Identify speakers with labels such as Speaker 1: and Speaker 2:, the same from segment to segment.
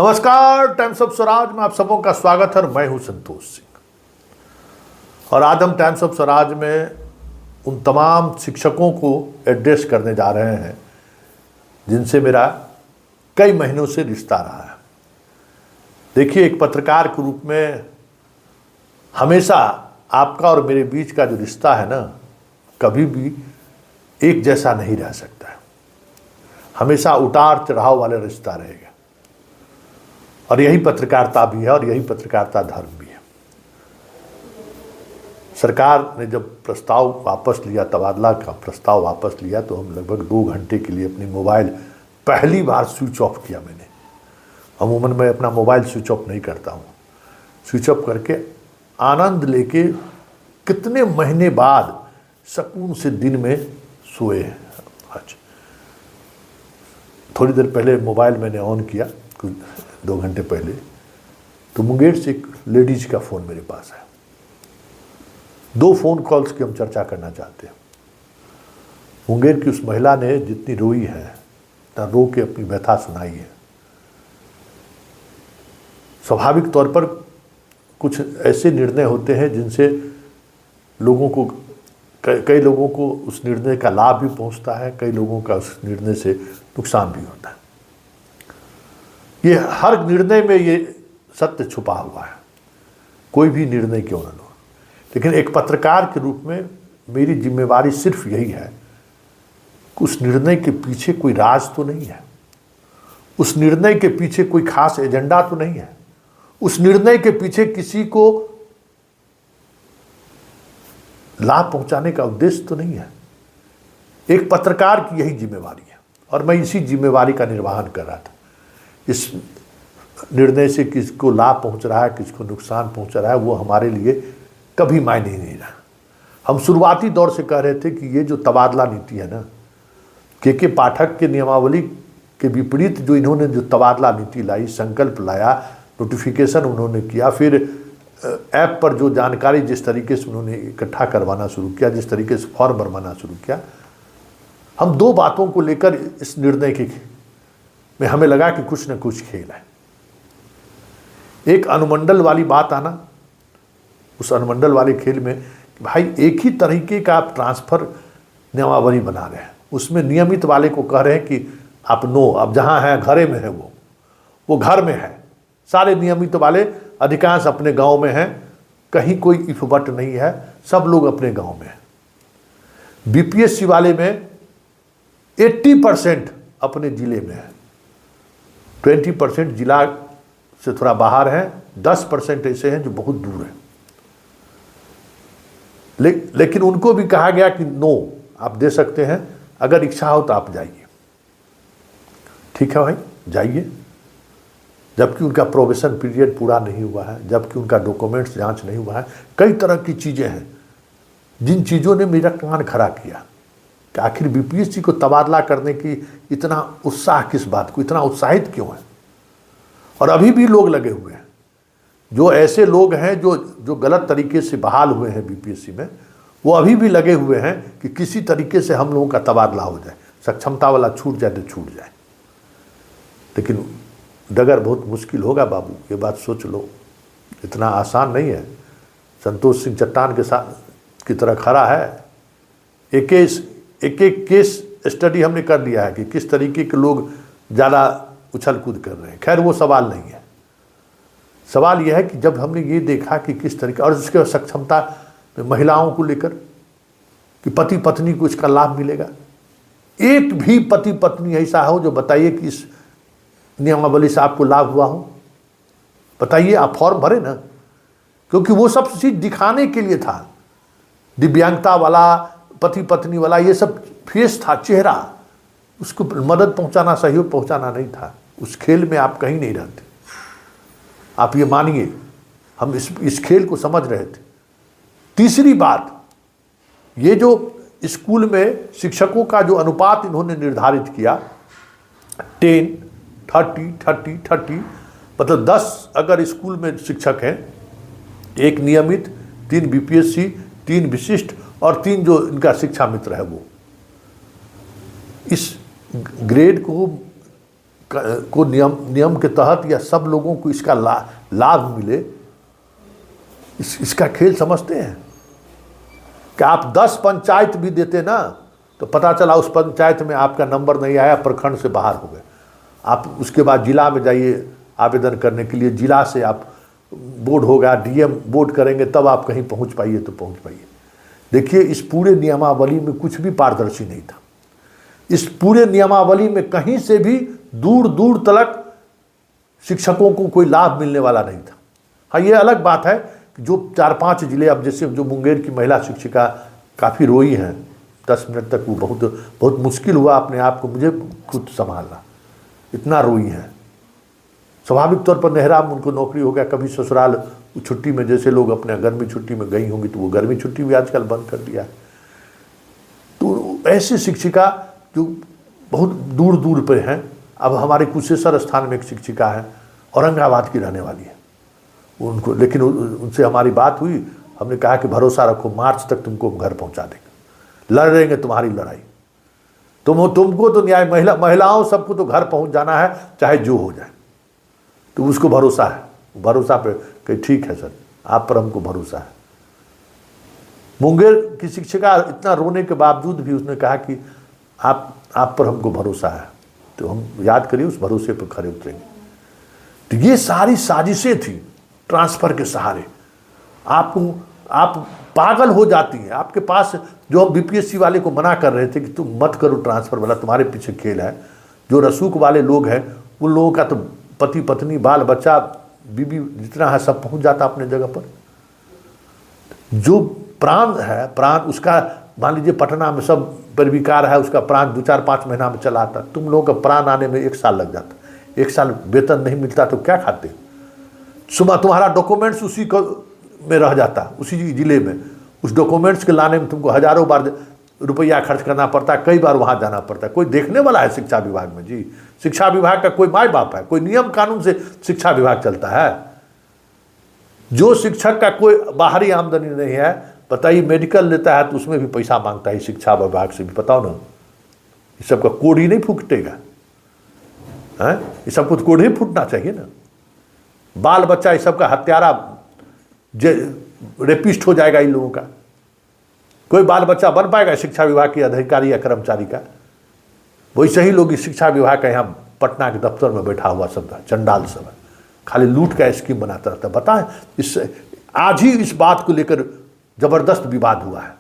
Speaker 1: नमस्कार, times of Swaraj में आप सबों का स्वागत है। मैं हूं संतोष सिंह और आज हम टाइम्स ऑफ स्वराज में उन तमाम शिक्षकों को एड्रेस करने जा रहे हैं जिनसे मेरा कई महीनों से रिश्ता रहा है। देखिए, एक पत्रकार के रूप में हमेशा आपका और मेरे बीच का जो रिश्ता है ना, कभी भी एक जैसा नहीं रह सकता है। हमेशा उतार चढ़ाव वाला रिश्ता रहेगा और यही पत्रकारिता भी है और यही पत्रकारिता धर्म भी है। सरकार ने जब प्रस्ताव वापस लिया, तबादला का प्रस्ताव वापस लिया, तो हम लगभग 2 घंटे के लिए अपनी मोबाइल पहली बार स्विच ऑफ किया मैंने। अमूमन मैं अपना मोबाइल स्विच ऑफ नहीं करता हूँ। स्विच ऑफ करके आनंद लेके कितने महीने बाद सुकून से दिन में सोए हैं। आज थोड़ी देर पहले मोबाइल मैंने ऑन किया, कुछ 2 घंटे पहले, तो मुंगेर से एक लेडीज का फ़ोन मेरे पास है। 2 फ़ोन कॉल्स की हम चर्चा करना चाहते हैं। मुंगेर की उस महिला ने जितनी रोई है, इतना रो के अपनी व्यथा सुनाई है। स्वाभाविक तौर पर कुछ ऐसे निर्णय होते हैं जिनसे लोगों को, कई लोगों को उस निर्णय का लाभ भी पहुंचता है, कई लोगों का उस निर्णय से नुकसान भी होता है। ये हर निर्णय में ये सत्य छुपा हुआ है, कोई भी निर्णय क्यों न लो। लेकिन एक पत्रकार के रूप में मेरी जिम्मेवारी सिर्फ यही है कि उस निर्णय के पीछे कोई राज तो नहीं है, उस निर्णय के पीछे कोई खास एजेंडा तो नहीं है, उस निर्णय के पीछे किसी को लाभ पहुंचाने का उद्देश्य तो नहीं है। एक पत्रकार की यही जिम्मेवारी है और मैं इसी जिम्मेवारी का निर्वहन कर रहा था। इस निर्णय से किसको लाभ पहुंच रहा है, किसको नुकसान पहुंच रहा है, वो हमारे लिए कभी मायने नहीं रहा। हम शुरुआती दौर से कह रहे थे कि ये जो तबादला नीति है ना, के पाठक के नियमावली के विपरीत जो इन्होंने जो तबादला नीति लाई, संकल्प लाया, नोटिफिकेशन उन्होंने किया, फिर ऐप पर जो जानकारी जिस तरीके से उन्होंने इकट्ठा करवाना शुरू किया, जिस तरीके से फॉर्म भरवाना शुरू किया, हम 2 बातों को लेकर इस निर्णय के में हमें लगा कि कुछ न कुछ खेल है। एक अनुमंडल वाली बात आना, उस अनुमंडल वाले खेल में भाई एक ही तरीके का आप ट्रांसफ़र नियमावली बना रहे हैं, उसमें नियमित वाले को कह रहे हैं कि आप अब जहाँ है घरे में है, वो घर में है। सारे नियमित वाले अधिकांश अपने गांव में हैं, कहीं कोई इफबट नहीं है, सब लोग अपने गांव में हैं। बीपीएससी वाले में 80% अपने ज़िले में है, 20% जिला से थोड़ा बाहर हैं, 10% ऐसे हैं जो बहुत दूर हैं। लेकिन उनको भी कहा गया कि नो, आप दे सकते हैं, अगर इच्छा हो तो आप जाइए। ठीक है भाई, जाइए। जबकि उनका प्रोबेशन पीरियड पूरा नहीं हुआ है, जबकि उनका डॉक्यूमेंट्स जांच नहीं हुआ है, कई तरह की चीज़ें हैं जिन चीज़ों ने मेरा कान खड़ा किया कि आखिर बीपीएससी को तबादला करने की इतना उत्साह किस बात को, इतना उत्साहित क्यों है। और अभी भी लोग लगे हुए हैं, जो ऐसे लोग हैं जो गलत तरीके से बहाल हुए हैं बीपीएससी में, वो अभी भी लगे हुए हैं कि किसी तरीके से हम लोगों का तबादला हो जाए, सक्षमता वाला छूट जाए तो छूट जाए। लेकिन डगर बहुत मुश्किल होगा बाबू, ये बात सोच लो, इतना आसान नहीं है। संतोष सिंह चट्टान के साथ की तरह खड़ा है। एक केस स्टडी हमने कर लिया है कि किस तरीके के लोग ज़्यादा उछल कूद कर रहे हैं। खैर, वो सवाल नहीं है। सवाल यह है कि जब हमने ये देखा कि किस तरीके, और उसके सक्षमता में महिलाओं को लेकर कि पति पत्नी को इसका लाभ मिलेगा, एक भी पति पत्नी ऐसा हो जो बताइए कि इस नियमावली से आपको लाभ हुआ हो, बताइए। आप फॉर्म भरे ना, क्योंकि वो सब चीज़ दिखाने के लिए था। दिव्यांगता वाला, पति पत्नी वाला, ये सब फेस था, चेहरा, उसको मदद पहुंचाना, सहयोग पहुंचाना नहीं था। उस खेल में आप कहीं नहीं रहते, आप ये मानिए। हम इस खेल को समझ रहे थे। तीसरी बात, ये जो स्कूल में शिक्षकों का जो अनुपात इन्होंने निर्धारित किया, 10, 30, 30, 30, मतलब 10 अगर स्कूल में शिक्षक हैं, 1 नियमित, 3 बीपीएससी, 3 विशिष्ट और 3 जो इनका शिक्षा मित्र है, वो इस ग्रेड को को नियम के तहत या सब लोगों को इसका लाभ मिले, इसका खेल समझते हैं कि आप 10 पंचायत भी देते ना तो पता चला उस पंचायत में आपका नंबर नहीं आया, प्रखंड से बाहर हो गए। आप उसके बाद जिला में जाइए आवेदन करने के लिए, जिला से आप बोर्ड होगा, डीएम बोर्ड करेंगे, तब आप कहीं पहुंच पाइए तो पहुंच पाइए। देखिए इस पूरे नियमावली में कुछ भी पारदर्शी नहीं था। इस पूरे नियमावली में कहीं से भी दूर दूर तक शिक्षकों को कोई लाभ मिलने वाला नहीं था। हाँ, ये अलग बात है कि जो 4-5 जिले, अब जैसे जो मुंगेर की महिला शिक्षिका काफ़ी रोई हैं 10 मिनट तक, वो बहुत मुश्किल हुआ अपने आप को मुझे खुद संभालना, इतना रोई हैं। स्वाभाविक तौर पर नेहरा में उनको नौकरी हो गया, कभी ससुराल छुट्टी में, जैसे लोग अपने गर्मी छुट्टी में गई होंगी, तो वो गर्मी छुट्टी भी आजकल बंद कर दिया है। तो ऐसी शिक्षिका जो बहुत दूर दूर पे हैं, अब हमारे कुशेश्वर स्थान में एक शिक्षिका है, औरंगाबाद की रहने वाली है, उनको, लेकिन उनसे हमारी बात हुई, हमने कहा कि भरोसा रखो, मार्च तक तुमको घर पहुंचा देंगे, लड़ रहेंगे तुम्हारी लड़ाई, तुमको तो न्याय, महिलाओं सबको तो घर पहुंच जाना है चाहे जो हो जाए। तो उसको भरोसा है, भरोसा पे कि ठीक है सर, आप पर हमको भरोसा है। मुंगेर की शिक्षिका इतना रोने के बावजूद भी उसने कहा कि आप पर हमको भरोसा है, तो हम याद करिए उस भरोसे पर खड़े उतरेंगे। तो ये सारी साजिशें थी ट्रांसफर के सहारे। आप पागल हो जाती हैं। आपके पास जो बीपीएससी वाले को मना कर रहे थे कि तुम मत करो ट्रांसफर वाला, तुम्हारे पीछे खेल है, जो रसूख वाले लोग हैं उन लोगों का तो पति पत्नी बाल बच्चा बीबी जितना है सब पहुंच जाता अपने जगह पर। जो प्राण है, प्राण उसका, मान लीजिए पटना में सब परिविकार है, उसका प्राण 2-4-5 महीना में चला आता, तुम लोगों का प्राण आने में 1 साल लग जाता। 1 साल वेतन नहीं मिलता तो क्या खाते? सुबह तुम्हारा डॉक्यूमेंट्स उसी को में रह जाता, उसी जिले में, उस डॉक्यूमेंट्स के लाने में तुमको हजारों बार रुपया खर्च करना पड़ता है, कई बार वहाँ जाना पड़ता है। कोई देखने वाला है शिक्षा विभाग में? जी, शिक्षा विभाग का कोई माई बाप है? कोई नियम कानून से शिक्षा विभाग चलता है? जो शिक्षक का कोई बाहरी आमदनी नहीं है, बताइए, मेडिकल लेता है तो उसमें भी पैसा मांगता है शिक्षा विभाग से भी, बताओ ना। इस सब का कोड ही नहीं फूटेगा है, इस सब कुछ कोड ही फूटना चाहिए ना। बाल बच्चा इस सब का हत्यारा रेपिस्ट हो जाएगा इन लोगों का। कोई बाल बच्चा बन पाएगा शिक्षा विभाग के अधिकारी या कर्मचारी का? वैसे ही लोग इस शिक्षा विभाग का यहाँ पटना के दफ्तर में बैठा हुआ सब चंडाल सब है, खाली लूट का स्कीम बनाता रहता है। बताएं, इस आज ही इस बात को लेकर जबरदस्त विवाद हुआ है।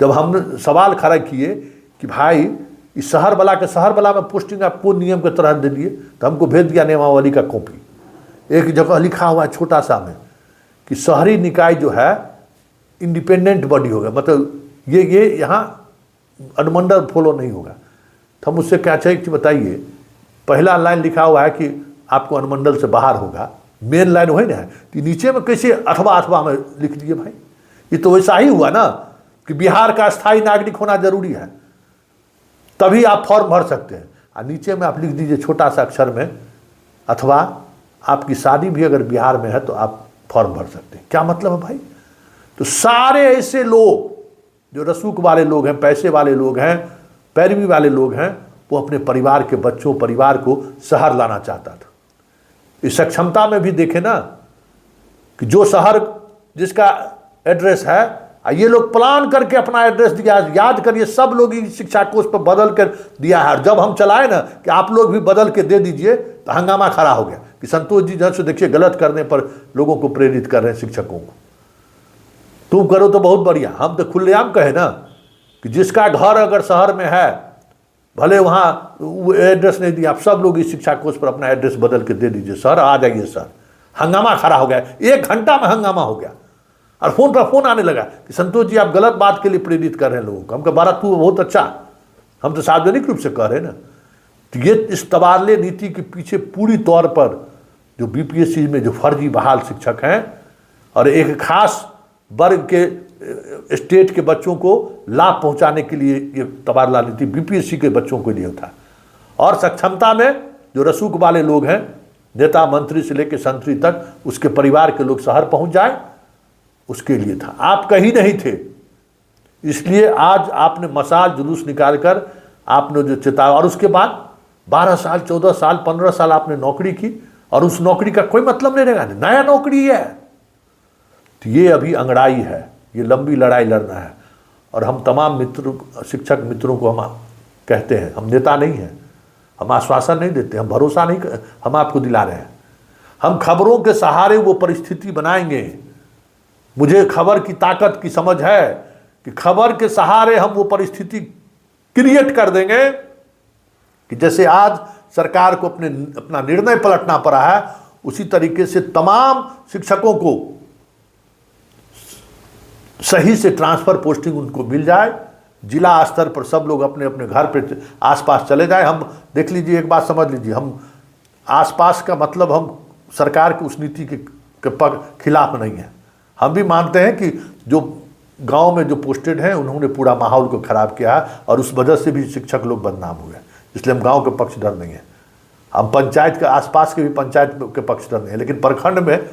Speaker 1: जब हमने सवाल खड़ा किए कि भाई इस शहर वाला में पोस्टिंग आपको नियम के तरह दे दिए, तो हमको भेज दिया नियमावली का कॉपी। एक जगह लिखा हुआ है छोटा सा में कि शहरी निकाय जो है इंडिपेंडेंट बॉडी होगा, मतलब ये यहाँ अनुमंडल फॉलो नहीं होगा। तो हम उससे क्या चाहिए कि बताइए, पहला लाइन लिखा हुआ है कि आपको अनुमंडल से बाहर होगा, मेन लाइन वही ना है, तो नीचे में कैसे अथवा में लिख दिए भाई? ये तो वैसा ही हुआ ना कि बिहार का स्थायी नागरिक होना जरूरी है, तभी आप फॉर्म भर सकते हैं। और नीचे में आप लिख दीजिए छोटा सा अक्षर में, अथवा आपकी शादी भी अगर बिहार में है तो आप फॉर्म भर सकते हैं। क्या मतलब है भाई? तो सारे ऐसे लोग जो रसूख वाले लोग हैं, पैसे वाले लोग हैं, पैरवी वाले लोग हैं, वो अपने परिवार के बच्चों, परिवार को शहर लाना चाहता था। इस सक्षमता में भी देखे ना कि जो शहर जिसका एड्रेस है, ये लोग प्लान करके अपना एड्रेस दिया। याद करिए, सब लोग शिक्षा कोष पर बदल कर दिया है। और जब हम चलाए ना कि आप लोग भी बदल के दे दीजिए, तो हंगामा खड़ा हो गया कि संतोष जी जैसे देखिए गलत करने पर लोगों को प्रेरित कर रहे हैं, शिक्षकों को। तुम करो तो बहुत बढ़िया, हम तो खुलेआम कहे ना कि जिसका घर अगर शहर में है, भले वहाँ वो एड्रेस नहीं दिया, आप सब लोग इस शिक्षा कोष पर अपना एड्रेस बदल के दे दीजिए, सर आ जाइए सर। हंगामा खड़ा हो गया, 1 घंटा में हंगामा हो गया। और फोन पर फोन आने लगा कि संतोष जी आप गलत बात के लिए प्रेरित कर रहे हैं लोगों को। हम कहा बारा तू बहुत अच्छा, हम तो सार्वजनिक रूप से कह रहे हैं ना। तो ये इस तबादले नीति के पीछे पूरी तौर पर जो बीपीएससी में जो फर्जी बहाल शिक्षक हैं और एक खास वर्ग के स्टेट के बच्चों को लाभ पहुंचाने के लिए ये तबादला नीति बीपीएससी के बच्चों के लिए था। और सक्षमता में जो रसूख वाले लोग हैं, नेता मंत्री से लेकर संतरी तक, उसके परिवार के लोग शहर पहुंच जाए, उसके लिए था। आप कहीं नहीं थे, इसलिए आज आपने मशाल जुलूस निकालकर आपने जो चेतावनी, और उसके बाद 12 साल 14 साल 15 साल आपने नौकरी की और उस नौकरी का कोई मतलब नहीं रहेगा, नया नौकरी है। तो ये अभी अंगड़ाई है, ये लंबी लड़ाई लड़ना है। और हम तमाम मित्र, शिक्षक मित्रों को हम कहते हैं, हम नेता नहीं हैं, हम आश्वासन नहीं देते, हम भरोसा नहीं, हम आपको दिला रहे हैं, हम खबरों के सहारे वो परिस्थिति बनाएंगे। मुझे खबर की ताकत की समझ है कि खबर के सहारे हम वो परिस्थिति क्रिएट कर देंगे कि जैसे आज सरकार को अपना निर्णय पलटना पड़ा है, उसी तरीके से तमाम शिक्षकों को सही से ट्रांसफर पोस्टिंग उनको मिल जाए, जिला स्तर पर सब लोग अपने अपने घर पे आसपास चले जाए। हम देख लीजिए, एक बात समझ लीजिए, हम आसपास का मतलब हम सरकार की उस नीति के खिलाफ नहीं है। हम भी मानते हैं कि जो गांव में जो पोस्टेड हैं उन्होंने पूरा माहौल को खराब किया है और उस वजह से भी शिक्षक लोग बदनाम हुए, इसलिए हम गांव के पक्षधर नहीं है। हम पंचायत के आसपास के भी पंचायत के पक्षधर नहीं है, लेकिन प्रखंड में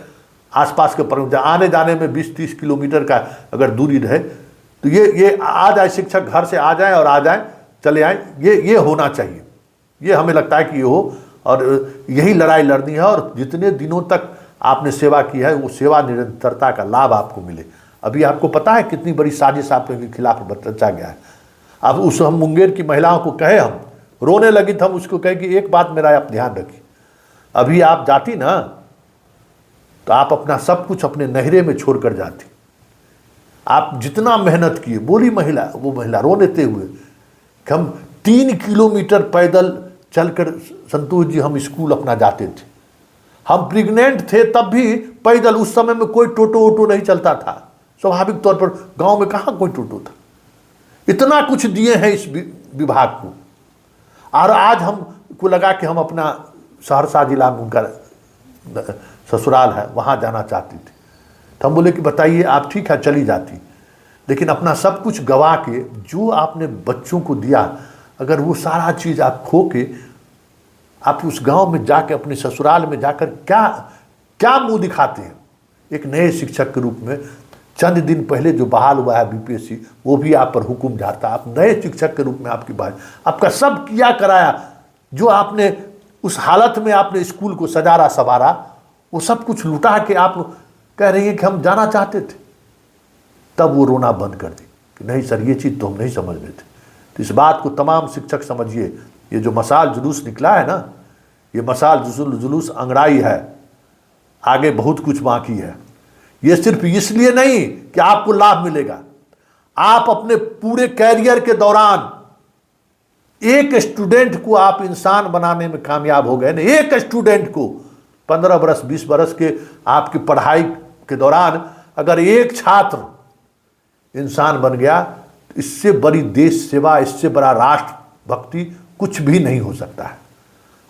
Speaker 1: आसपास के आने जाने में 20-30 किलोमीटर का अगर दूरी रहे तो ये आ जाए, शिक्षक घर से आ जाए और आ जाए, चले आए, ये होना चाहिए। ये हमें लगता है कि ये हो, और यही लड़ाई लड़नी है। और जितने दिनों तक आपने सेवा की है वो सेवा निरंतरता का लाभ आपको मिले। अभी आपको पता है कितनी बड़ी साजिश आपके खिलाफ रचा गया है। अब उस हम मुंगेर की महिलाओं को कहे, हम रोने लगी थी, हम उसको कहे कि एक बात मेरा आप ध्यान रखिए, अभी आप जाती ना तो आप अपना सब कुछ अपने नहरे में छोड़ कर जाती। आप जितना मेहनत किए, बोली वो महिला रो लेते हुए कि हम 3 किलोमीटर पैदल चलकर संतोष जी हम स्कूल अपना जाते थे। हम प्रेग्नेंट थे तब भी पैदल, उस समय में कोई टोटो वोटो नहीं चलता था, स्वाभाविक तौर पर गांव में कहाँ कोई टोटो था। इतना कुछ दिए हैं इस विभाग को, और आज हमको लगा कि हम अपना सहरसा जिला में उनका ससुराल है, वहाँ जाना चाहती थी। तो हम बोले कि बताइए आप, ठीक है चली जाती, लेकिन अपना सब कुछ गवा के जो आपने बच्चों को दिया, अगर वो सारा चीज़ आप खो के आप उस गांव में जाके अपने ससुराल में जाकर क्या मुंह दिखाते हैं। एक नए शिक्षक के रूप में चंद दिन पहले जो बहाल हुआ है बीपीएससी, वो भी आप पर हुक्म झाड़ता। आप नए शिक्षक के रूप में आपकी बात, आपका सब किया कराया, जो आपने उस हालत में आपने स्कूल को सजारा संवारा, वो सब कुछ लुटा के आप कह रही है कि हम जाना चाहते थे। तब वो रोना बंद कर दी कि नहीं सर, ये चीज़ तो हम नहीं समझ रहे थे। तो इस बात को तमाम शिक्षक समझिए, ये जो मशाल जुलूस निकला है ना, ये मशाल जुलूस अंगड़ाई है, आगे बहुत कुछ बाकी है। ये सिर्फ इसलिए नहीं कि आपको लाभ मिलेगा, आप अपने पूरे कैरियर के दौरान एक स्टूडेंट को आप इंसान बनाने में कामयाब हो गए ना। एक स्टूडेंट को 15 बरस 20 बरस के आपकी पढ़ाई के दौरान अगर एक छात्र इंसान बन गया, तो इससे बड़ी देश सेवा, इससे बड़ा राष्ट्र भक्ति कुछ भी नहीं हो सकता है।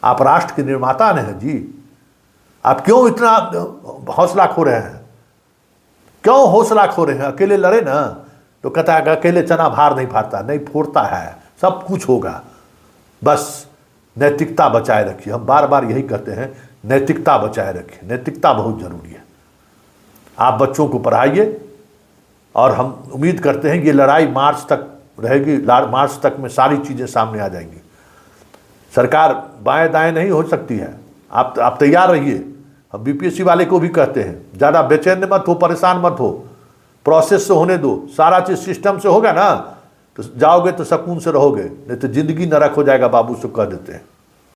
Speaker 1: आप राष्ट्र के निर्माता हैं जी। आप क्यों इतना हौसला खो रहे हैं? क्यों हौसला खो रहे हैं? अकेले लड़े ना तो कहता है अकेले चना भार नहीं फाड़ता, नहीं फोड़ता है, सब कुछ होगा। बस नैतिकता बचाए रखिए। हम बार बार यही कहते हैं, नैतिकता बचाए रखिए। नैतिकता बहुत जरूरी है। आप बच्चों को पढ़ाइए, और हम उम्मीद करते हैं कि ये लड़ाई मार्च तक रहेगी। मार्च तक में सारी चीज़ें सामने आ जाएंगी। सरकार बाएं दाएं नहीं हो सकती है। आप तैयार रहिए। हम बीपीएससी वाले को भी कहते हैं, ज़्यादा बेचैन मत हो, परेशान मत हो, प्रोसेस से होने दो। सारा चीज़ सिस्टम से होगा ना तो जाओगे तो सुकून से रहोगे, नहीं तो ज़िंदगी नरक हो जाएगा, बाबू से कह देते हैं।